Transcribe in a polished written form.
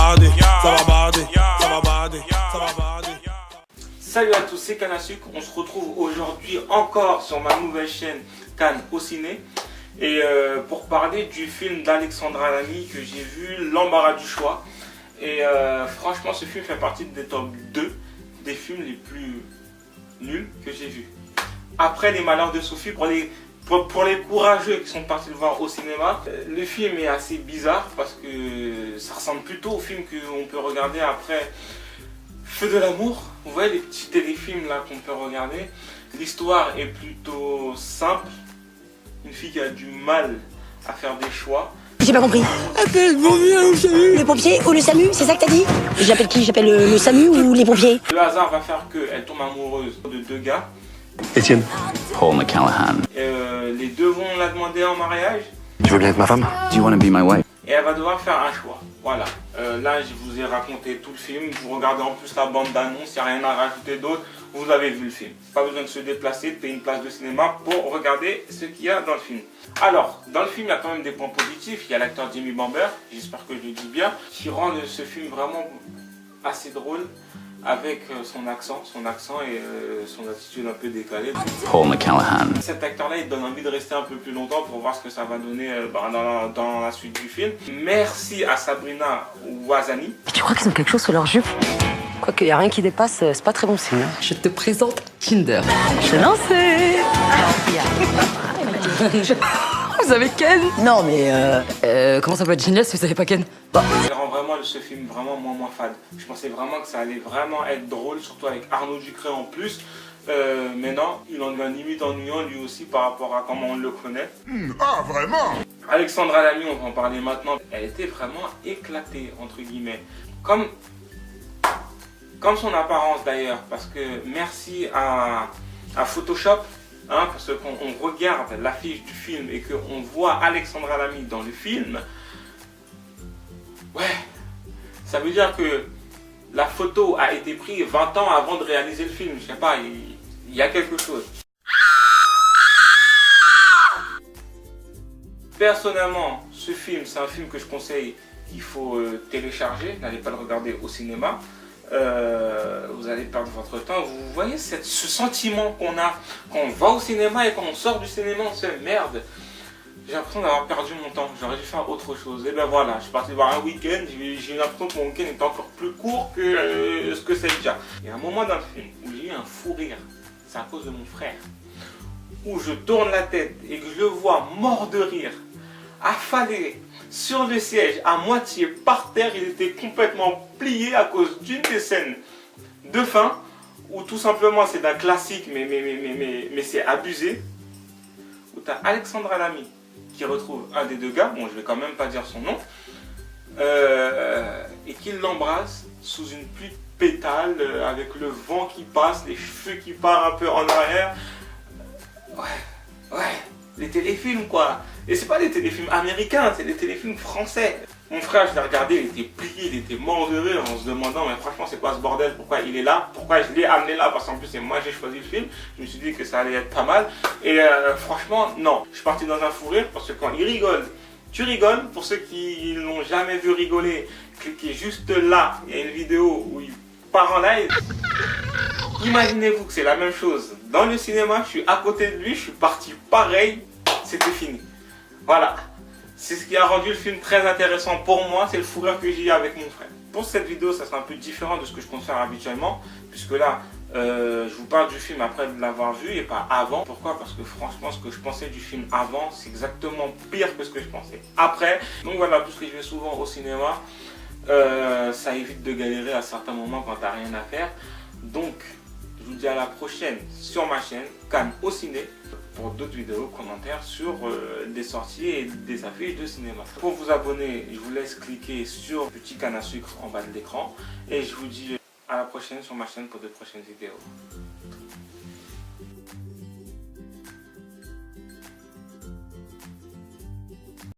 bader, ça va bader, ça va bader, ça va bader. Salut à tous, c'est Cannes à Sucre. On se retrouve aujourd'hui encore sur ma nouvelle chaîne Cannes au ciné. Et pour parler du film d'Alexandra Lamy que j'ai vu, L'embarras du choix. Et franchement, ce film fait partie des top 2 des films les plus nuls que j'ai vus. Après Les Malheurs de Sophie, pour les courageux qui sont partis le voir au cinéma, le film est assez bizarre parce que ça ressemble plutôt au film qu'on peut regarder après Feu de l'amour. Vous voyez les petits téléfilms là qu'on peut regarder. L'histoire est plutôt simple. Une fille qui a du mal à faire des choix. J'ai pas compris. Appelle le pompier ou le SAMU. Le pompier ou le SAMU, c'est ça que t'as dit? J'appelle qui? J'appelle le SAMU ou les pompiers? Le hasard va faire qu'elle tombe amoureuse de deux gars. Étienne. Paul McCallaghan. Les deux vont la demander en mariage. Tu veux bien être ma femme? Do you want to be my wife? Et elle va devoir faire un choix. Voilà. Là, je vous ai raconté tout le film. Vous regardez en plus la bande d'annonce. Il n'y a rien à rajouter d'autre. Vous avez vu le film. Pas besoin de se déplacer, de payer une place de cinéma pour regarder ce qu'il y a dans le film. Alors, dans le film, il y a quand même des points positifs. Il y a l'acteur Jimmy Bamber, j'espère que je le dis bien, qui rend ce film vraiment assez drôle avec son accent et son attitude un peu décalée. Paul McCallaghan. Cet acteur-là, il donne envie de rester un peu plus longtemps pour voir ce que ça va donner dans la suite du film. Merci à Sabrina Ouazani. Tu crois qu'ils ont quelque chose sur leur jupe? Quoique, y a rien qui dépasse, c'est pas très bon signe. Je te présente Kinder. Je suis lancée. Vous avez Ken? Non, mais Comment ça peut être génial si vous savez pas Ken? Il rend vraiment ce film vraiment moins fade. Je pensais vraiment que ça allait vraiment être drôle, surtout avec Arnaud Ducré en plus. Mais non, il en devient limite ennuyant lui aussi par rapport à comment on le connaît. Ah, vraiment? Alexandra Lamy, on va en parler maintenant. Elle était vraiment éclatée, entre guillemets. Comme son apparence d'ailleurs, parce que merci à Photoshop, hein, parce qu'on regarde l'affiche du film et qu'on voit Alexandra Lamy dans le film, ouais, ça veut dire que la photo a été prise 20 ans avant de réaliser le film. Je sais pas, il y a quelque chose. Personnellement, ce film, c'est un film que je conseille, qu'il faut télécharger, n'allez pas le regarder au cinéma. Vous allez perdre votre temps. Vous voyez ce sentiment qu'on a quand on va au cinéma et quand on sort du cinéma, on se dit merde, j'ai l'impression d'avoir perdu mon temps, j'aurais dû faire autre chose. Et ben voilà, je suis parti voir un week-end, j'ai eu l'impression que mon week-end était encore plus court que ce que c'est déjà. Il y a un moment dans le film où j'ai eu un fou rire, c'est à cause de mon frère, où je tourne la tête et que je le vois mort de rire, affalé sur le siège, à moitié par terre. Il était complètement plié à cause d'une des scènes de fin, où tout simplement c'est d'un classique, mais c'est abusé, où tu as Alexandra Lamy qui retrouve un des deux gars, bon je vais quand même pas dire son nom, et qui l'embrasse sous une pluie de pétales, avec le vent qui passe, les cheveux qui partent un peu en arrière. Ouais, les téléfilms quoi. Et c'est pas des téléfilms américains, c'est des téléfilms français. Mon frère, je l'ai regardé, il était plié, il était mort de rire en se demandant mais franchement c'est quoi ce bordel, pourquoi il est là, pourquoi je l'ai amené là, parce qu'en plus c'est moi j'ai choisi le film. Je me suis dit que ça allait être pas mal. Et franchement non, je suis parti dans un fou rire parce que quand il rigole, tu rigoles. Pour ceux qui l'ont jamais vu rigoler, cliquez juste là, il y a une vidéo où il part en live. Imaginez-vous que c'est la même chose dans le cinéma, je suis à côté de lui, je suis parti pareil, c'était fini. Voilà, c'est ce qui a rendu le film très intéressant pour moi, c'est le fou rire que j'ai eu avec mon frère. Pour cette vidéo, ça sera un peu différent de ce que je compte faire habituellement, puisque là, je vous parle du film après de l'avoir vu et pas avant. Pourquoi? Parce que franchement, ce que je pensais du film avant, c'est exactement pire que ce que je pensais après. Donc voilà, puisque je vais souvent au cinéma, ça évite de galérer à certains moments quand t'as rien à faire. Donc, je vous dis à la prochaine sur ma chaîne, Cannes au ciné, pour d'autres vidéos, commentaires sur des sorties et des affiches de cinéma. Pour vous abonner, je vous laisse cliquer sur le petit Cannes à sucre en bas de l'écran. Et je vous dis à la prochaine sur ma chaîne pour de prochaines vidéos.